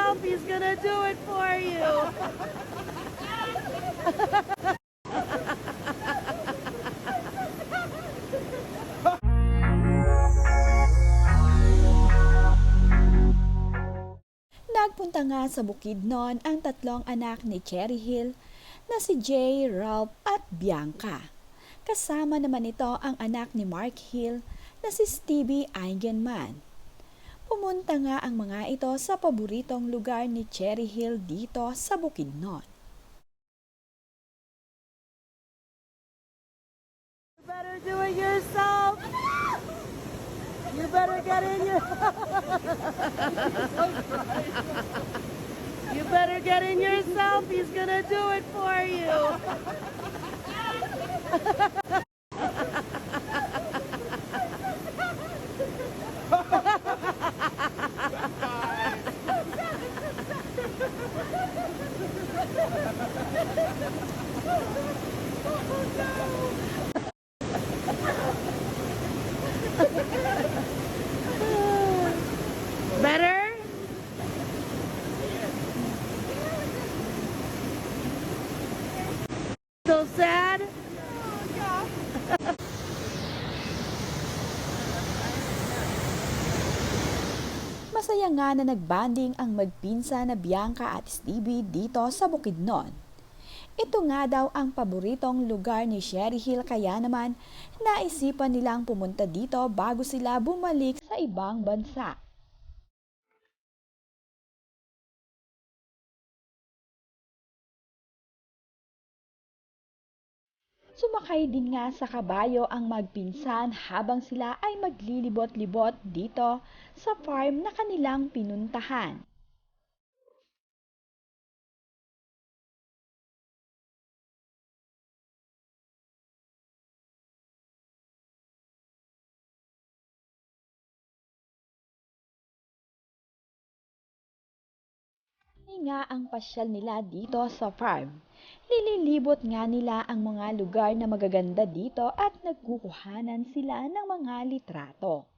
yourself. He's gonna do it for you. Nagpunta nga sa Bukidnon ang tatlong anak ni Cherry Hill na si Jay, Ralph at Bianca. Kasama naman ito ang anak ni Mark Hill na si Stevie Eigenman. Pumunta nga ang mga ito sa paboritong lugar ni Cherry Hill dito sa Bukidnon. You better do it yourself. You better get in your... You better get in yourself. He's gonna do it for you. Better? So sad? Masaya nga na nagbanding ang magpinsa na Bianca at Stevie dito sa Bukidnon. Ito nga daw ang paboritong lugar ni Cherry Hill kaya naman naisipan nilang pumunta dito bago sila bumalik sa ibang bansa. Sumakay din nga sa kabayo ang magpinsan habang sila ay maglilibot-libot dito sa farm na kanilang pinuntahan. Ini nga ang pasyal nila dito sa farm. Nililibot nga nila ang mga lugar na magaganda dito at nagkukuhanan sila ng mga litrato.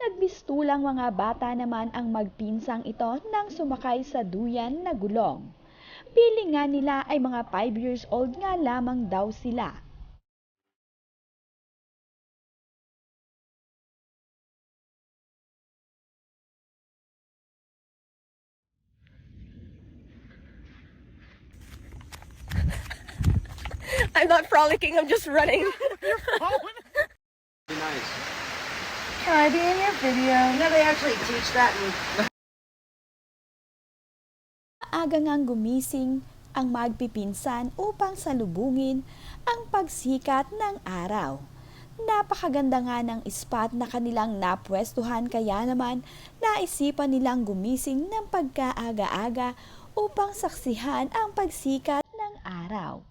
Nagbistulang mga bata naman ang magpinsang ito nang sumakay sa duyan na gulong. Piling nga nila ay mga 5 years old nga lamang daw sila. I'm not frolicking, I'm just running. Be nice. Can I be in your video? You know they actually teach that in Aga ngang gumising ang magpipinsan upang salubungin ang pagsikat ng araw. Napakaganda nga ng spot na kanilang napwestuhan kaya naman naisipan nilang gumising ng pagkaaga-aga upang saksihan ang pagsikat ng araw.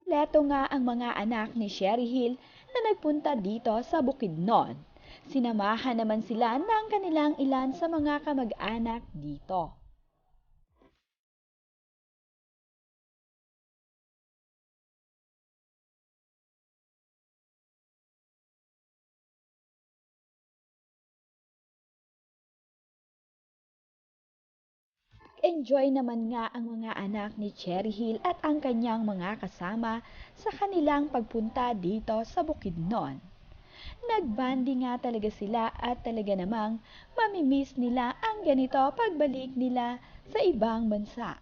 Leto nga ang mga anak ni Cherry Hill na nagpunta dito sa Bukidnon. Sinamahan naman sila ng kanilang ilan sa mga kamag-anak dito. Enjoy naman nga ang mga anak ni Cherry Hill at ang kanyang mga kasama sa kanilang pagpunta dito sa Bukidnon. Nagbanding nga talaga sila at talaga namang mamimiss nila ang ganito pagbalik nila sa ibang bansa.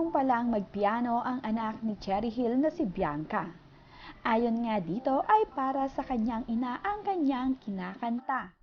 marunong palang magpiano ang anak ni Cherry Hill na si Bianca. Ayon nga dito ay para sa kanyang ina ang kanyang kinakanta.